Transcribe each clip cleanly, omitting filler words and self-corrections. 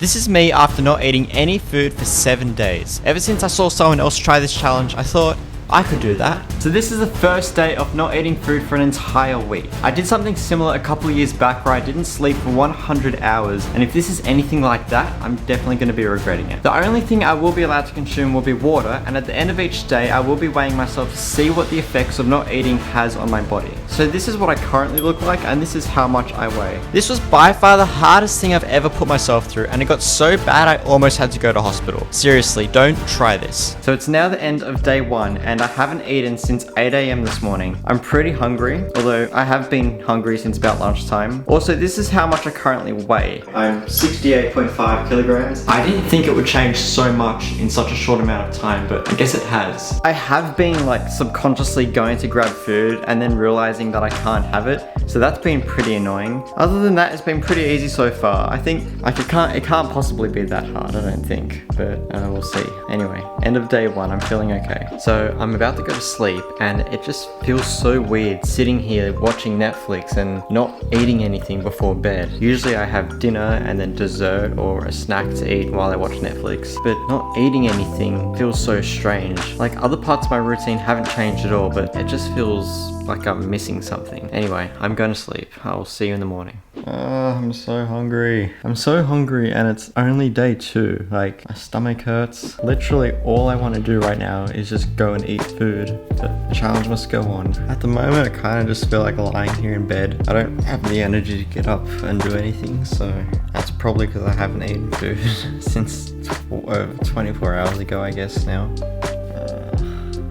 This is me after not eating any food for 7 days. Ever since I saw someone else try this challenge, I thought, I could do that. So this is the first day of not eating food for an entire week. I did something similar a couple of years back where I didn't sleep for 100 hours, and if this is anything like that, I'm definitely going to be regretting it. The only thing I will be allowed to consume will be water, and at the end of each day, I will be weighing myself to see what the effects of not eating has on my body. So this is what I currently look like, and this is how much I weigh. This was by far the hardest thing I've ever put myself through, and it got so bad I almost had to go to hospital. Seriously, don't try this. So it's now the end of day 1, and I haven't eaten since 8 AM this morning. I'm pretty hungry, although I have been hungry since about lunchtime. Also, this is how much I currently weigh. I'm 68.5 kilograms. I didn't think it would change so much in such a short amount of time, but I guess it has. I have been like subconsciously going to grab food and then realizing that I can't have it, so that's been pretty annoying. Other than that, it's been pretty easy so far. I think like it can't possibly be that hard, I don't think, but we'll see. Anyway, end of day 1, I'm feeling okay. So I'm about to go to sleep, and it just feels so weird sitting here watching Netflix and not eating anything before bed. Usually I have dinner and then dessert or a snack to eat while I watch Netflix, but not eating anything feels so strange. Like other parts of my routine haven't changed at all, but it just feels like I'm missing something. Anyway, I'm going to sleep. I'll see you in the morning. I'm so hungry. I'm so hungry, and it's only day 2. Like, my stomach hurts. Literally all I want to do right now is just go and eat food, but the challenge must go on. At the moment, I kind of just feel like lying here in bed. I don't have the energy to get up and do anything, so that's probably because I haven't eaten food since over 24 hours ago, I guess now.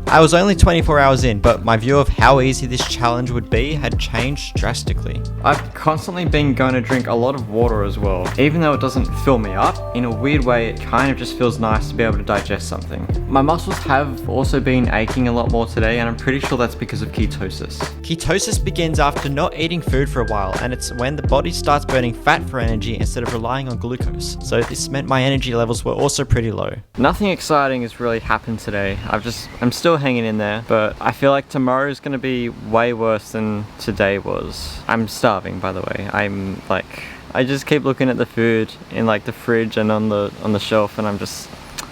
I was only 24 hours in, but my view of how easy this challenge would be had changed drastically. I've constantly been going to drink a lot of water as well. Even though it doesn't fill me up, in a weird way it kind of just feels nice to be able to digest something. My muscles have also been aching a lot more today, and I'm pretty sure that's because of ketosis. Ketosis begins after not eating food for a while, and it's when the body starts burning fat for energy instead of relying on glucose. So this meant my energy levels were also pretty low. Nothing exciting has really happened today. I'm still hanging in there, but I feel like tomorrow is going to be way worse than today was. I'm starving, by the way. I just keep looking at the food in like the fridge and on the shelf, and I'm just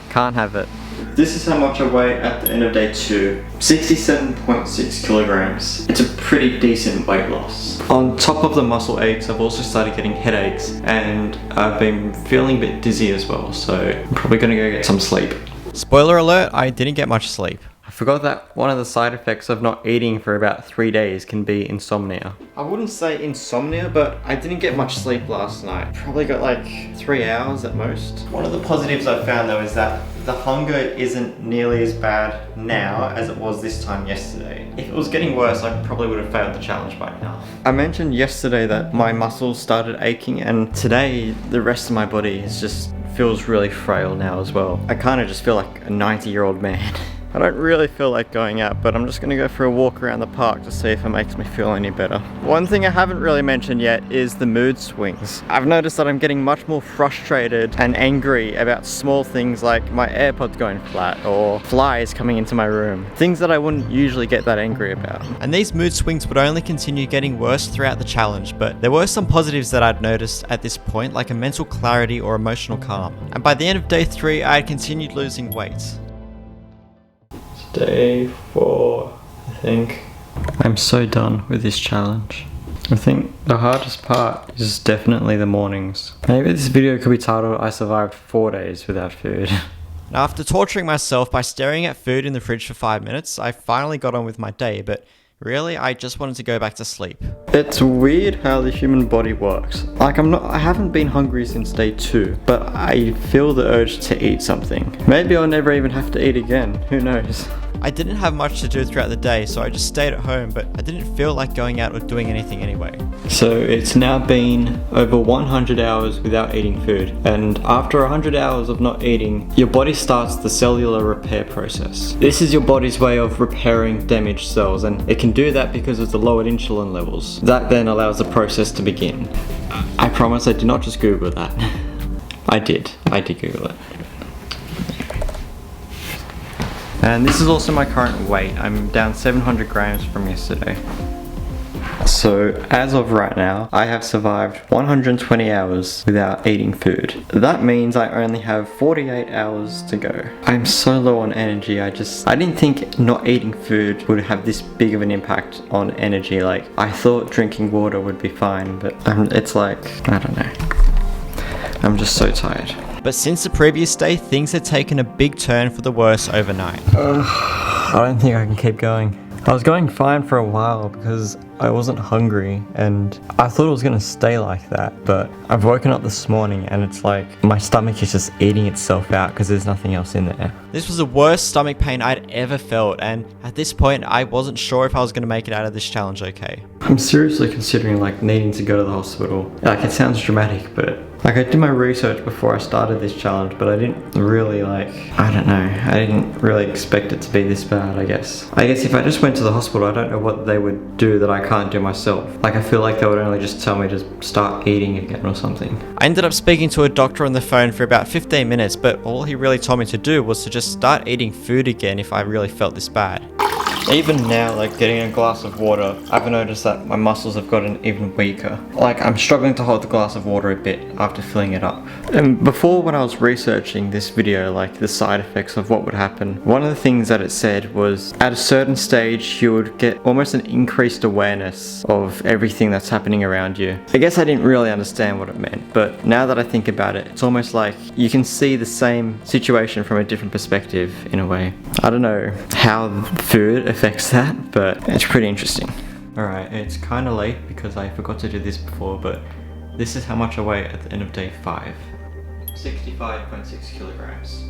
can't have it. This is how much I weigh at the end of day 2. 67.6 kilograms. It's a pretty decent weight loss. On top of the muscle aches, I've also started getting headaches, and I've been feeling a bit dizzy as well, so I'm probably going to go get some sleep. Spoiler alert, I didn't get much sleep. I forgot that one of the side effects of not eating for about 3 days can be insomnia. I wouldn't say insomnia, but I didn't get much sleep last night. Probably got like 3 hours at most. One of the positives I found though is that the hunger isn't nearly as bad now as it was this time yesterday. If it was getting worse, I probably would have failed the challenge by now. I mentioned yesterday that my muscles started aching, and today the rest of my body feels really frail now as well. I kind of just feel like a 90-year-old man. I don't really feel like going out, but I'm just going to go for a walk around the park to see if it makes me feel any better. One thing I haven't really mentioned yet is the mood swings. I've noticed that I'm getting much more frustrated and angry about small things like my AirPods going flat or flies coming into my room. Things that I wouldn't usually get that angry about. And these mood swings would only continue getting worse throughout the challenge, but there were some positives that I'd noticed at this point, like a mental clarity or emotional calm. And by the end of day 3, I had continued losing weight. Day 4, I think. I'm so done with this challenge. I think the hardest part is definitely the mornings. Maybe this video could be titled, I survived 4 days without food. After torturing myself by staring at food in the fridge for 5 minutes, I finally got on with my day, but really, I just wanted to go back to sleep. It's weird how the human body works. Like I haven't been hungry since day 2, but I feel the urge to eat something. Maybe I'll never even have to eat again, who knows? I didn't have much to do throughout the day, so I just stayed at home, but I didn't feel like going out or doing anything anyway. So it's now been over 100 hours without eating food, and after 100 hours of not eating, your body starts the cellular repair process. This is your body's way of repairing damaged cells, and it can do that because of the lowered insulin levels. That then allows the process to begin. I promise I did not just Google that. I did Google it. And this is also my current weight. I'm down 700 grams from yesterday. So, as of right now, I have survived 120 hours without eating food. That means I only have 48 hours to go. I'm so low on energy, I didn't think not eating food would have this big of an impact on energy. Like, I thought drinking water would be fine, but it's like, I don't know. I'm just so tired. But since the previous day, things had taken a big turn for the worse overnight. I don't think I can keep going. I was going fine for a while because I wasn't hungry and I thought it was gonna stay like that, but I've woken up this morning and it's like my stomach is just eating itself out because there's nothing else in there. This was the worst stomach pain I'd ever felt, and at this point I wasn't sure if I was gonna make it out of this challenge okay. I'm seriously considering like needing to go to the hospital. Like, it sounds dramatic, but like, I did my research before I started this challenge, but I didn't really I didn't really expect it to be this bad, I guess. I guess if I just went to the hospital, I don't know what they would do that I can't do myself. Like, I feel like they would only just tell me to start eating again or something. I ended up speaking to a doctor on the phone for about 15 minutes, but all he really told me to do was to just start eating food again if I really felt this bad. Even now, like getting a glass of water, I've noticed that my muscles have gotten even weaker. Like, I'm struggling to hold the glass of water a bit after filling it up. And before, when I was researching this video, like the side effects of what would happen, one of the things that it said was at a certain stage you would get almost an increased awareness of everything that's happening around you. I guess I didn't really understand what it meant, but now that I think about it, it's almost like you can see the same situation from a different perspective in a way. I don't know how food affects that, but it's pretty interesting. Alright, it's kind of late because I forgot to do this before, but this is how much I weigh at the end of day 5. 65.6 kilograms.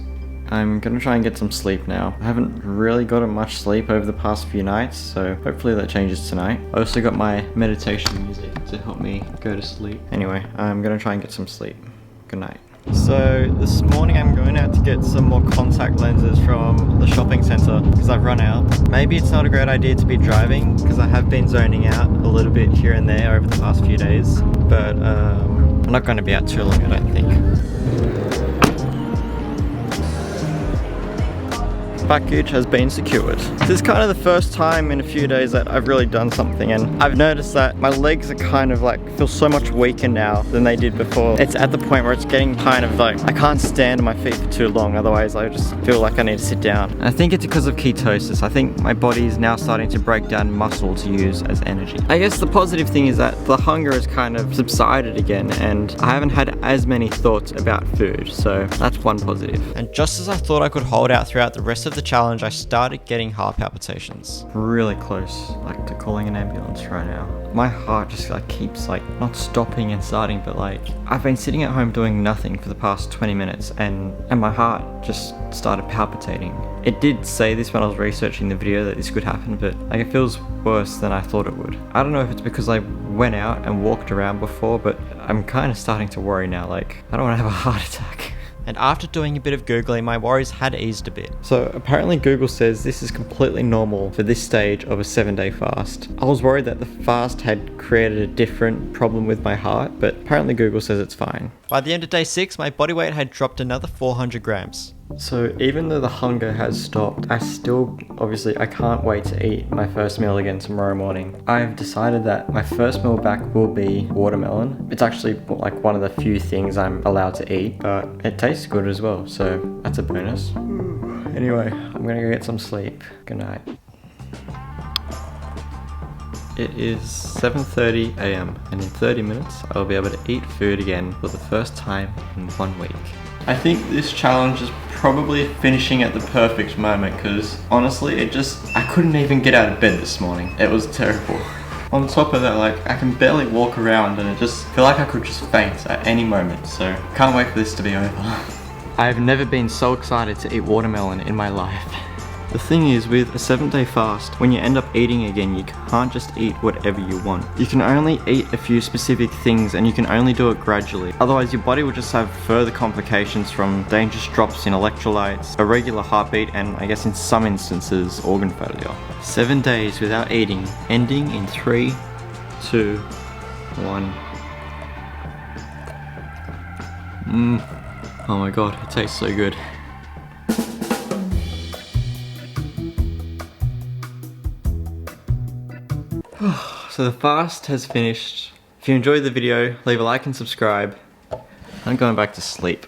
I'm gonna try and get some sleep now. I haven't really gotten much sleep over the past few nights, so hopefully that changes tonight. I also got my meditation music to help me go to sleep. Anyway, I'm gonna try and get some sleep. Good night. So this morning I'm going out to get some more contact lenses from the shopping centre because I've run out. Maybe it's not a great idea to be driving because I have been zoning out a little bit here and there over the past few days, but I'm not going to be out too long, I don't think. Package has been secured. This is kind of the first time in a few days that I've really done something, and I've noticed that my legs are kind of like feel so much weaker now than they did before. It's at the point where it's getting kind of like I can't stand on my feet for too long, otherwise I just feel like I need to sit down. I think it's because of ketosis. I think my body is now starting to break down muscle to use as energy. I guess the positive thing is that the hunger has kind of subsided again and I haven't had as many thoughts about food, so that's one positive. And just as I thought I could hold out throughout the rest of the challenge, I started getting heart palpitations. Really close, like to calling an ambulance right now. My heart just like keeps like not stopping and starting, but like I've been sitting at home doing nothing for the past 20 minutes and my heart just started palpitating. It did say this when I was researching the video that this could happen, but like it feels worse than I thought it would. I don't know if it's because I went out and walked around before, but I'm kind of starting to worry now. Like, I don't want to have a heart attack. And after doing a bit of Googling, my worries had eased a bit. So apparently Google says this is completely normal for this stage of a 7-day fast. I was worried that the fast had created a different problem with my heart, but apparently Google says it's fine. By the end of day 6, my body weight had dropped another 400 grams. So even though the hunger has stopped, I can't wait to eat my first meal again tomorrow morning. I've decided that my first meal back will be watermelon. It's actually like one of the few things I'm allowed to eat, but it tastes good as well, so that's a bonus. Anyway, I'm gonna go get some sleep. Good night. It is 7:30 AM and in 30 minutes I'll be able to eat food again for the first time in 1 week. I think this challenge is probably finishing at the perfect moment because honestly I couldn't even get out of bed this morning. It was terrible. On top of that, like I can barely walk around and I just feel like I could just faint at any moment, so can't wait for this to be over. I've never been so excited to eat watermelon in my life. The thing is, with a 7-day fast, when you end up eating again, you can't just eat whatever you want. You can only eat a few specific things and you can only do it gradually. Otherwise, your body will just have further complications from dangerous drops in electrolytes, irregular heartbeat, and I guess in some instances, organ failure. 7 days without eating, ending in 3, 2, 1. Oh my god, it tastes so good. So the fast has finished. If you enjoyed the video, leave a like and subscribe. I'm going back to sleep.